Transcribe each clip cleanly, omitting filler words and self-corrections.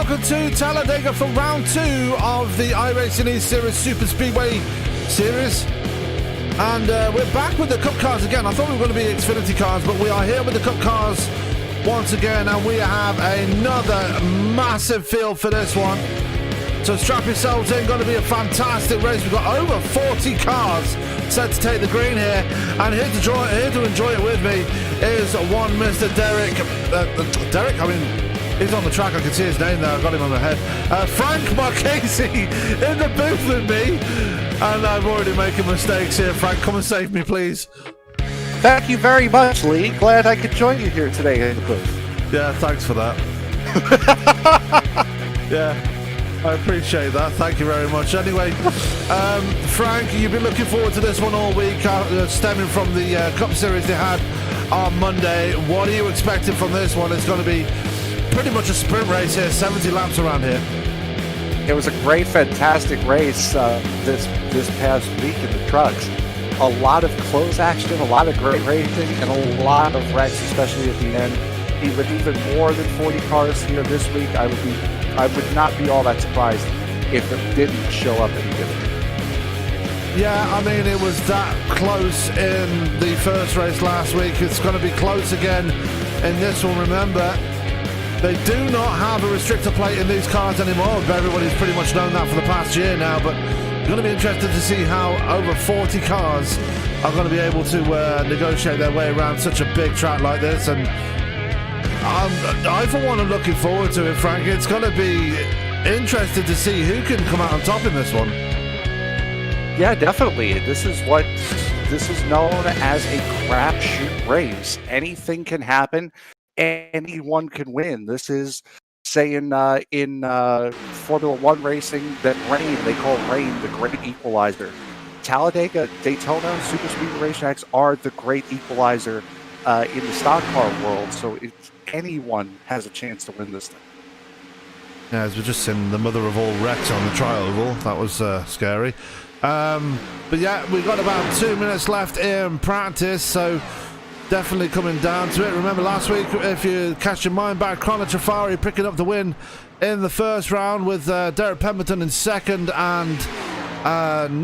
welcome to Talladega for round 2 of the iRacing East Series Superspeedway Series. And we're back with the Cup cars again. I thought we were going to be Xfinity cars, but we are here with the Cup cars once again, and we have another massive field for this one. So strap yourselves in, going to be a fantastic race. We've got over 40 cars set to take the green here, and here to enjoy it with me is one Mr. Derek. Derek, I mean, he's on the track. I can see his name there. I've got him on my head. Frank Marchese in the booth with me, and I'm already making mistakes here. Frank, come and save me, please. Thank you very much, Lee. Glad I could join you here today in the booth. Yeah, thanks for that. Yeah. I appreciate that. Thank you very much. Anyway, Frank, you've been looking forward to this one all week, stemming from the Cup Series they had on Monday. What are you expecting from this one? It's going to be pretty much a sprint race here, 70 laps around here. It was a great, fantastic race this past week in the trucks. A lot of close action, a lot of great racing, and a lot of wrecks, especially at the end. With even more than 40 cars here this week, I would not be all that surprised if it didn't show up any different. Yeah, I mean, it was that close in the first race last week. It's going to be close again in this one. Remember, they do not have a restrictor plate in these cars anymore. Everybody's pretty much known that for the past year now, but you're going to be interested to see how over 40 cars are going to be able to negotiate their way around such a big track like this. And I, for one, am looking forward to it, Frank. It's going to be interesting to see who can come out on top in this one. Yeah, definitely. This is known as a crapshoot race. Anything can happen. Anyone can win. This is, say, in Formula One racing, that rain, they call rain the great equalizer. Talladega, Daytona, Superspeedway racetracks are the great equalizer in the stock car world, so anyone has a chance to win this thing. Yeah, as we've just seen the mother of all wrecks on the tri-oval. That was scary. But yeah, we've got about 2 minutes left in practice, so definitely coming down to it. Remember last week, if you cast your mind back, Connor Trafari picking up the win in the first round with Derek Pemberton in second and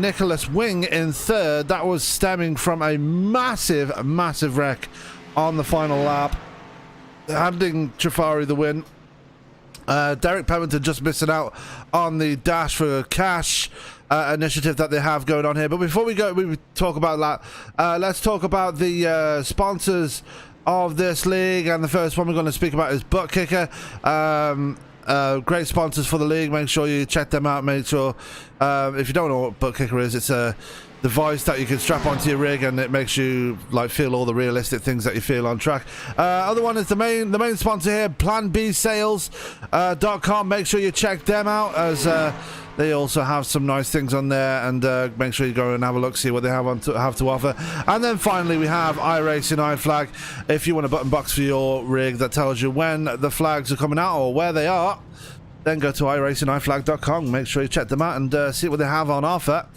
Nicholas Wing in third. That was stemming from a massive wreck on the final lap, handing Trafari the win. Derek Pemberton just missing out on the Dash for Cash initiative that they have going on here. But before we talk about that, let's talk about the sponsors of this league. And the first one we're going to speak about is Butt Kicker. Great sponsors for the league. Make sure you check them out. Make sure, if you don't know what Butt Kicker is, it's a device that you can strap onto your rig, and it makes you feel all the realistic things that you feel on track. Other one is the main sponsor here, PlanBSales.com. Make sure you check them out, as they also have some nice things on there, and make sure you go and have a look, see what they have to offer. And then finally we have iRacing iFlag. If you want a button box for your rig that tells you when the flags are coming out or where they are, then go to iRacingIFlag.com. Make sure you check them out and see what they have on offer.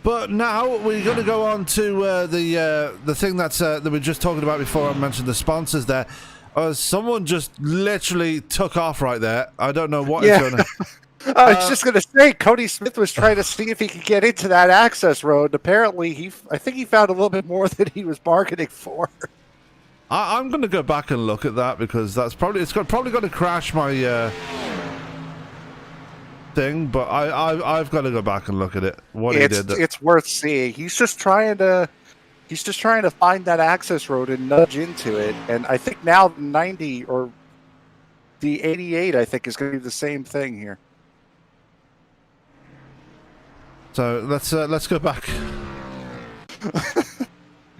But now we're going to go on to the thing that's that we were just talking about before. I mentioned the sponsors there. Someone just literally took off right there. I don't know what is going on. I was just going to say, Cody Smith was trying to see if he could get into that access road. Apparently, I think he found a little bit more than he was bargaining for. I'm going to go back and look at that, because it's probably going to crash my thing. But I've got to go back and look at it. It's worth seeing. He's just trying to find that access road and nudge into it. And I think now the 90 or the 88, I think, is going to be the same thing here. So let's go back.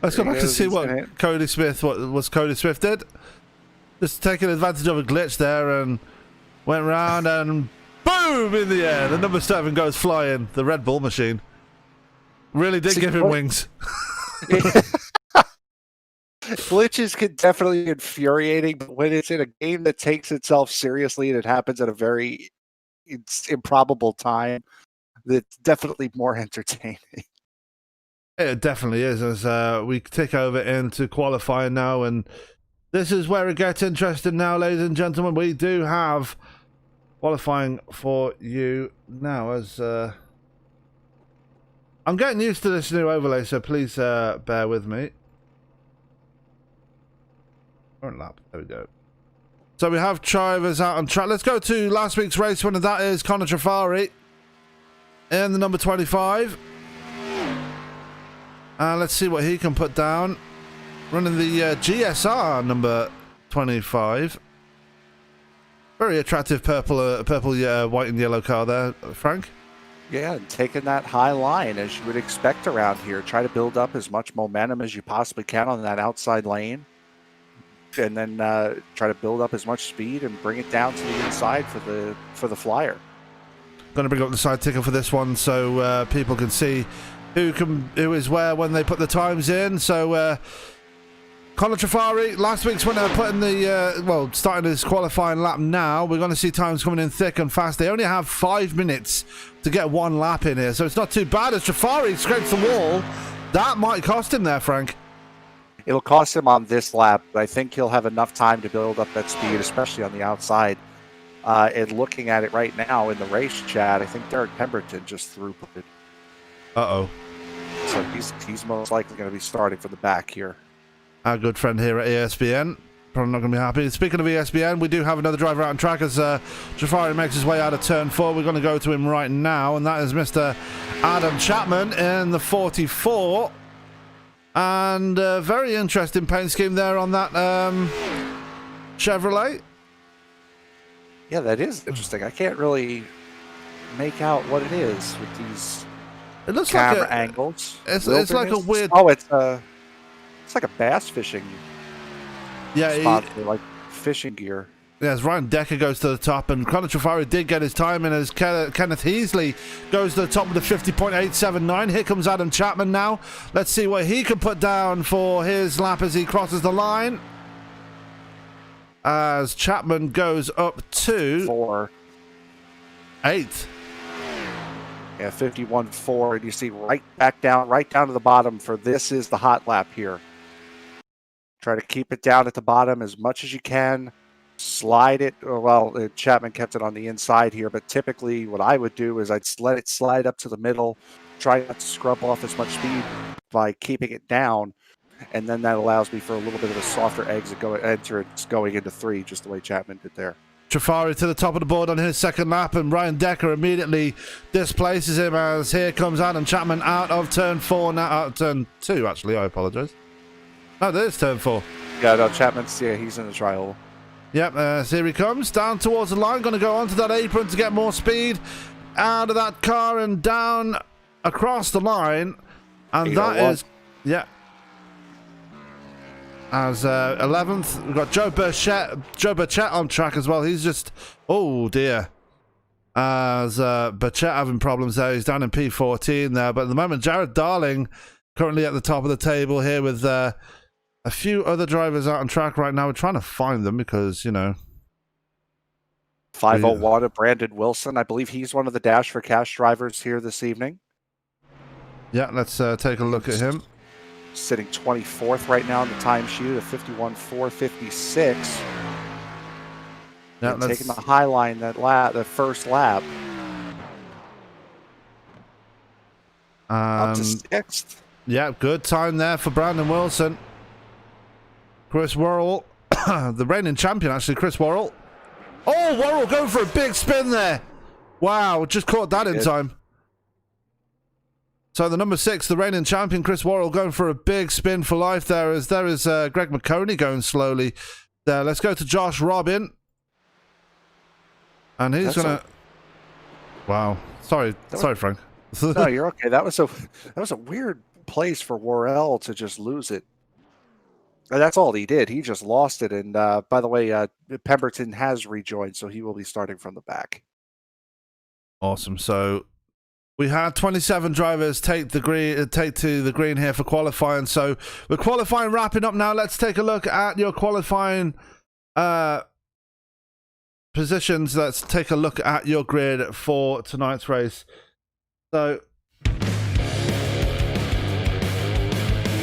Let's go back to see what Cody Smith did. Just taking advantage of a glitch there, and went round and boom in the air. The number 7 goes flying. The Red Bull machine really did give him wings. Glitches can definitely be infuriating, but when it's in a game that takes itself seriously and it happens at a very improbable time, it's definitely more entertaining. It definitely is, as we take over into qualifying now, and This is where it gets interesting now, ladies and gentlemen. We do have qualifying for you now. As I'm getting used to this new overlay, so please bear with me. Current lap. There we go. So we have drivers out on track. Let's go to last week's race winner. That is Connor Trafari in the number 25. Let's see what he can put down. Running the GSR number 25. Very attractive purple, white and yellow car there, Frank. Yeah, and taking that high line as you would expect around here. Try to build up as much momentum as you possibly can on that outside lane. And then try to build up as much speed and bring it down to the inside for the flyer. Going to bring up the side ticker for this one so people can see who is where when they put the times in. So Connor Trafari, last week's winner, putting the starting his qualifying lap now. We're going to see times coming in thick and fast. They only have 5 minutes to get one lap in here, so it's not too bad. As Trafari scrapes the wall, that might cost him there, Frank. It'll cost him on this lap, but I think he'll have enough time to build up that speed, especially on the outside. And looking at it right now in the race chat, I think Derek Pemberton just throughputed. Uh-oh. So he's most likely going to be starting from the back here. Our good friend here at ESPN. Probably not going to be happy. Speaking of ESPN, we do have another driver out on track as Trafari makes his way out of turn 4. We're going to go to him right now, and that is Mr. Adam Chapman in the 44. And a very interesting paint scheme there on that Chevrolet. Yeah, that is interesting. I can't really make out what it is with these camera angles. It's like a weird... Oh, it's like a bass fishing spot for like fishing gear. Yes, Ryan Decker goes to the top, and Connor Trafari did get his time in as Kenneth Heasley goes to the top with a 50.879. Here comes Adam Chapman now. Let's see what he can put down for his lap as he crosses the line. As Chapman goes up to 8. Yeah, 51.4, and you see right down to the bottom for this is the hot lap here. Try to keep it down at the bottom as much as you can. Slide it. Well, Chapman kept it on the inside here, but typically what I would do is I'd let it slide up to the middle, try not to scrub off as much speed by keeping it down, and then that allows me for a little bit of a softer exit going into 3, just the way Chapman did there. Trafari to the top of the board on his second lap, and Ryan Decker immediately displaces him as here comes Adam Chapman out of turn 4, now out of turn 2, actually. I apologize. No, that is turn 4. Yeah, no, he's in the trial. Yep, so here he comes, down towards the line, going to go onto that apron to get more speed out of that car and down across the line. And that is, yeah. As 11th, we've got Joe Burchett on track as well. He's just, oh dear. As Burchett having problems there. He's down in P14 there. But at the moment, Jared Darling currently at the top of the table here with a few other drivers out on track right now. We're trying to find them because, you know. 501 of Brandon Wilson. I believe he's one of the Dash for Cash drivers here this evening. Yeah, let's take a look at him. Sitting 24th right now in the timesheet at 51.456. Yeah, taking the high line the first lap. Up to 6th. Yeah, good time there for Brandon Wilson. Chris Worrell, the reigning champion, actually, Chris Worrell. Oh, Worrell going for a big spin there. Wow, just caught that in time. So the number 6, the reigning champion, Chris Worrell, going for a big spin for life there. As there is Greg McConey going slowly there. Let's go to Josh Robin. And he's going to... Wow. Sorry, Frank. No, you're okay. That was a weird place for Worrell to just lose it. That's all he did. He just lost it. And by the way, Pemberton has rejoined, so he will be starting from the back. Awesome. So we had 27 drivers take to the green here for qualifying. So we're qualifying wrapping up now. Let's take a look at your qualifying positions. Let's take a look at your grid for tonight's race. So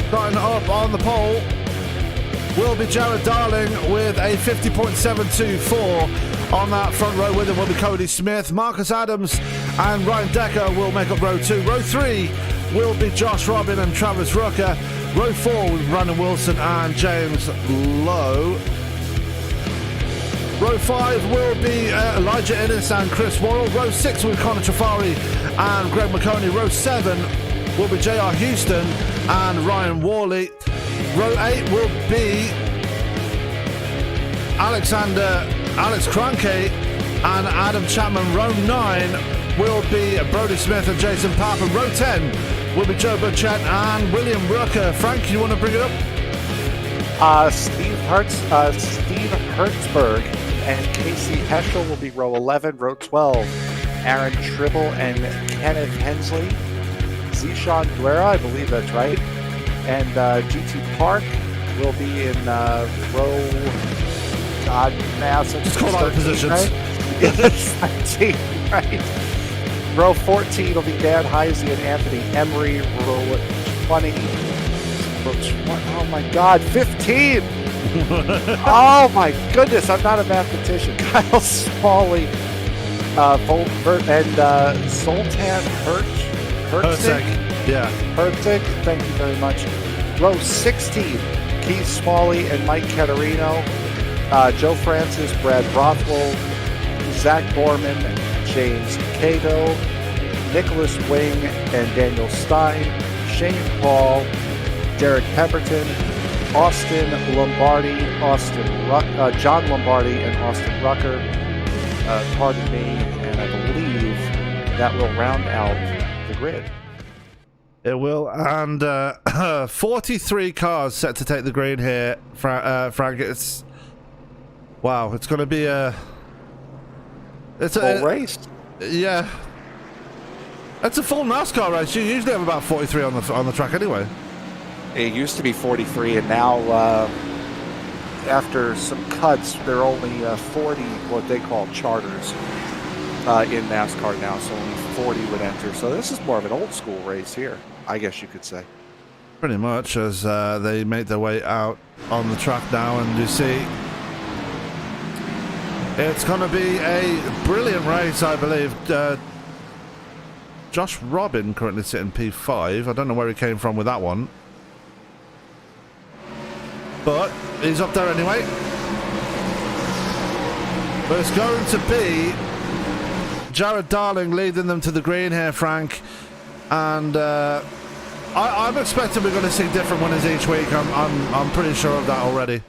starting up on the pole, will be Jared Darling with a 50.724. On that front row with him will be Cody Smith. Marcus Adams and Ryan Decker will make up row 2. Row 3 will be Josh Robin and Travis Rucker. Row 4 with Brandon Wilson and James Lowe. Row 5 will be Elijah Innes and Chris Worrell. Row 6 with Connor Trafari and Greg McConey. Row 7 will be JR Houston and Ryan Worley. Row 8 will be Alex Cranke and Adam Chapman. Row 9 will be Brody Smith and Jason Papa. Row 10 will be Joe Burchett and William Rucker. Frank, you want to bring it up? Steve Hertzberg and Casey Heschel will be row 11. Row 12, Aaron Tribble and Kenneth Hensley. Zishan Guerra, I believe that's right. And GT Park will be in row... God, now just call out positions. Right? Yes, 13, right. Row 14 will be Dan Heisey and Anthony Emery. Row 20. Oh my God, 15! Oh my goodness, I'm not a mathematician. Kyle Smalley, and Zoltan Hertzig. Yeah. Hertzig, thank you very much. Row 16, Keith Smalley and Mike Caterino. Joe Francis, Brad Rothwell, Zach Gorman, James Cato, Nicholas Wing and Daniel Stein, Shane Paul, Derek Pemberton, Austin Lombardi, John Lombardi and Austin Rucker. Pardon me, and I believe that will round out the grid. It will, and 43 cars set to take the green here, Frank. Wow, it's going to be a full race. Yeah, it's a full NASCAR race. You usually have about 43 on the track anyway. It used to be 43, and now after some cuts, there are only 40 what they call charters in NASCAR now. So only 40 would enter. So this is more of an old school race here, I guess you could say. Pretty much, as they make their way out on the track now, and you see. It's going to be a brilliant race, I believe. Josh Robin currently sitting P5. I don't know where he came from with that one. But he's up there anyway. But it's going to be Jared Darling leading them to the green here, Frank. And I'm expecting we're going to see different winners each week. I'm pretty sure of that already.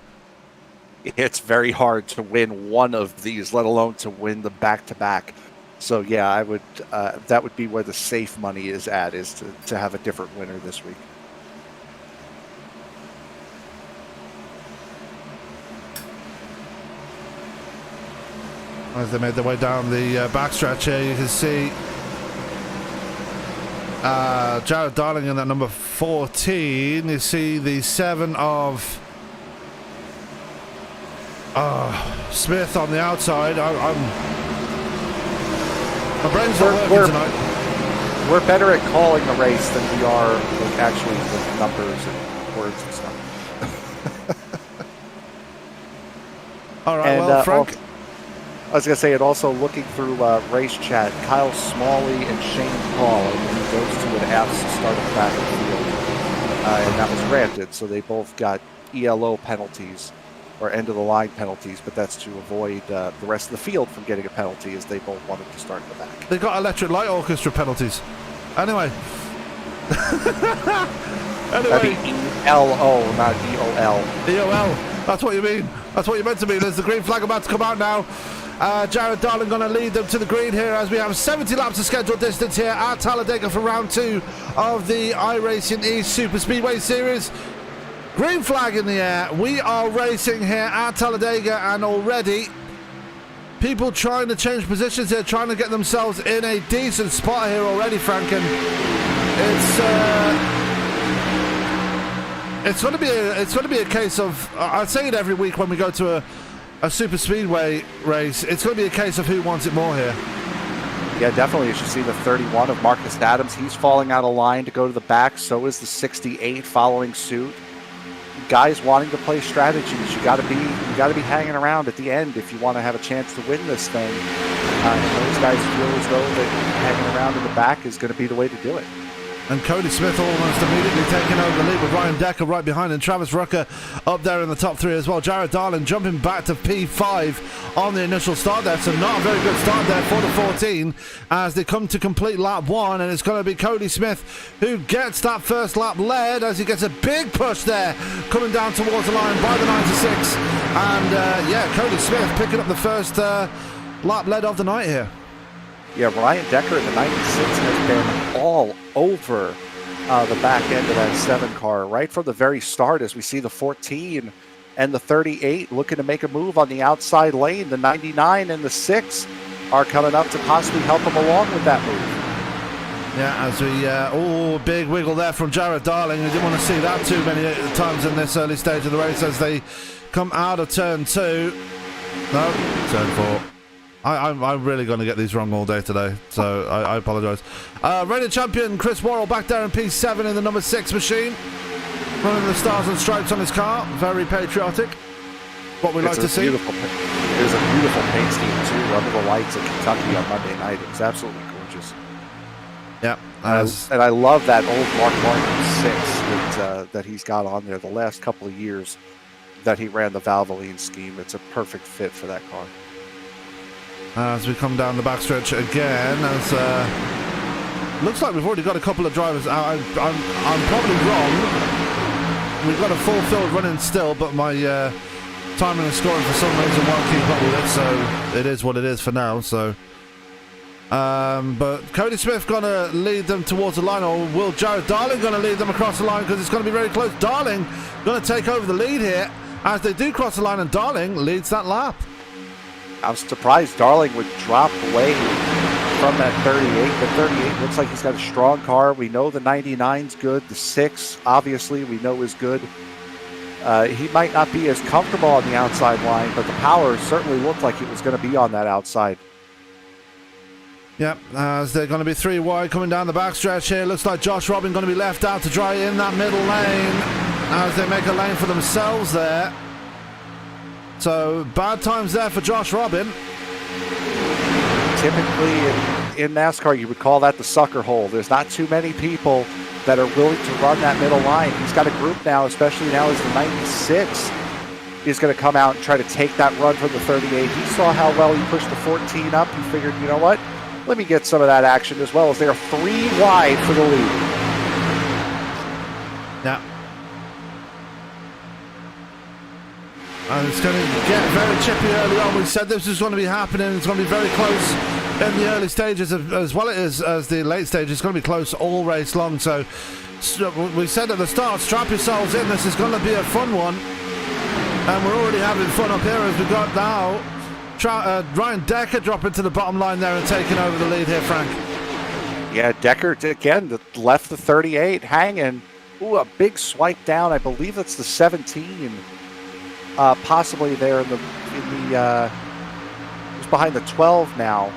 It's very hard to win one of these, let alone to win the back-to-back. So yeah, I would. That would be where the safe money is at, is to have a different winner this week. As they made their way down the backstretch here, you can see Jared Darling in that number 14. You see the 7 of Smith on the outside. My brain's not working tonight. We're better at calling the race than we are actually with numbers and words and stuff. All right, and, well, Frank. I was going to say, and also looking through race chat, Kyle Smalley and Shane Paul, I believe those two had asked to start a track and field, and that was granted. So they both got ELO penalties, or end-of-the-line penalties, but that's to avoid the rest of the field from getting a penalty, as they both wanted to start in the back. They got Electric Light Orchestra penalties. Anyway. That'd be ELO, not EOL. EOL. That's what you mean. That's what you meant to mean. There's the green flag about to come out now. Jared Darling going to lead them to the green here as we have 70 laps of scheduled distance here at Talladega for round 2 of the iRacing East Superspeedway Series. Green flag in the air. We are racing here at Talladega, and already people trying to change positions here, trying to get themselves in a decent spot here already, Franken. It's going to be a case of, I say it every week when we go to a super speedway race, it's going to be a case of who wants it more here. Yeah, definitely. You should see the 31 of Marcus Adams. He's falling out of line to go to the back. So is the 68 following suit. guys wanting to play strategies. You got to be hanging around at the end if you want to have a chance to win this thing. And those guys feel as though that hanging around in the back is going to be the way to do it. And Cody Smith almost immediately taking over the lead with Ryan Decker right behind him. Travis Rucker up there in the top 3 as well. Jared Darling jumping back to P5 on the initial start there. So not a very good start there for the 14 as they come to complete lap 1. And it's going to be Cody Smith who gets that first lap led as he gets a big push there coming down towards the line by the 96. And yeah, Cody Smith picking up the first lap led of the night here. Yeah, Ryan Decker in the 96 has been all over the back end of that 7 car right from the very start as we see the 14 and the 38 looking to make a move on the outside lane. The 99 and the 6 are coming up to possibly help him along with that move. Yeah, as we, big wiggle there from Jared Darling. We didn't want to see that too many times in this early stage of the race as they come out of turn 2. No, turn 4. I'm really going to get these wrong all day today, so I apologise. Reigning champion Chris Worrell back there in P7 in the number 6 machine. Running the stars and stripes on his car. Very patriotic. What we like to see. It was a beautiful paint scheme, too, under the lights at Kentucky on Monday night. It was absolutely gorgeous. Yeah. And I love that old Mark Martin 6 that he's got on there the last couple of years that he ran the Valvoline scheme. It's a perfect fit for that car. As we come down the backstretch again, as looks like we've already got a couple of drivers out. I'm probably wrong. We've got a full field running still, but my timing and scoring for some reason won't keep up with it, so it is what it is for now. So, but Cody Smith going to lead them towards the line, or will Jared Darling going to lead them across the line because it's going to be very close. Darling going to take over the lead here as they do cross the line, and Darling leads that lap. I'm surprised Darling would drop away from that 38. The 38 looks like he's got a strong car. We know the 99's good. The 6, obviously, we know is good. He might not be as comfortable on the outside line, but the power certainly looked like it was going to be on that outside. Yep, as they're going to be 3 wide coming down the backstretch here. Looks like Josh Robin going to be left out to dry in that middle lane as they make a lane for themselves there. So, bad times there for Josh Robin. Typically, in NASCAR, you would call that the sucker hole. There's not too many people that are willing to run that middle line. He's got a group now, especially now as the 96 is going to come out and try to take that run from the 38. He saw how well he pushed the 14 up. He figured, you know what? Let me get some of that action as well as they are 3 wide for the lead. Yeah. And it's going to get very chippy early on. We said this was going to be happening. It's going to be very close in the early stages as well as the late stages. It's going to be close all race long. So we said at the start, strap yourselves in. This is going to be a fun one. And we're already having fun up here as we got now. Ryan Decker dropping to the bottom line there and taking over the lead here, Frank. Yeah, Decker, again, left the 38 hanging. Ooh, a big swipe down. I believe that's the 17. Possibly there in the who's behind the 12 now.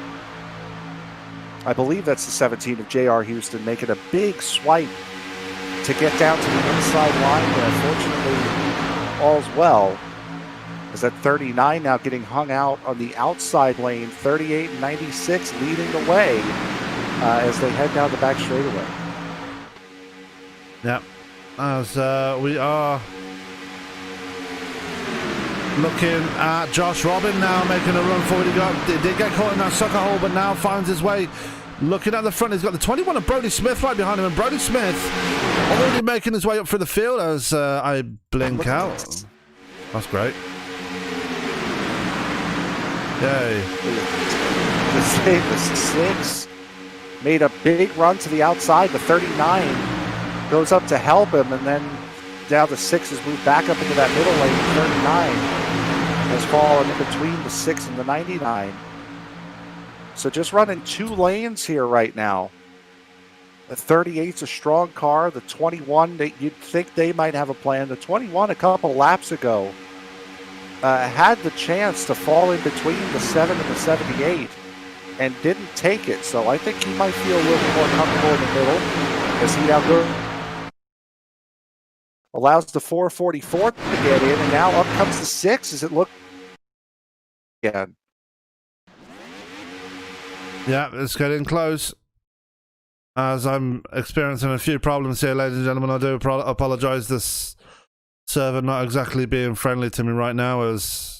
I believe that's the 17 of J.R. Houston making a big swipe to get down to the inside line. But unfortunately, all's well. Is that 39 now getting hung out on the outside lane? 38 and 96 leading the way as they head down the back straightaway. Yeah, as we are looking at Josh Robin now making a run forward. He did get caught in that sucker hole, but now finds his way. Looking at the front, he's got the 21 of Brody Smith right behind him, and Brody Smith already making his way up through the field as I blink out. That's great. Yay. The 6 made a big run to the outside. The 39 goes up to help him, and then now the 6 has moved back up into that middle lane. The 39 has fallen in between the 6 and the 99. So just running 2 lanes here right now. The 38's a strong car. The 21, you'd think they might have a plan. The 21 a couple laps ago had the chance to fall in between the 7 and the 78 and didn't take it. So I think he might feel a little more comfortable in the middle as he now goes allows the 444 to get in, and now up comes the 6 as it looks again. Yeah, it's getting close. As I'm experiencing a few problems here, ladies and gentlemen, I do apologise. This server not exactly being friendly to me right now, as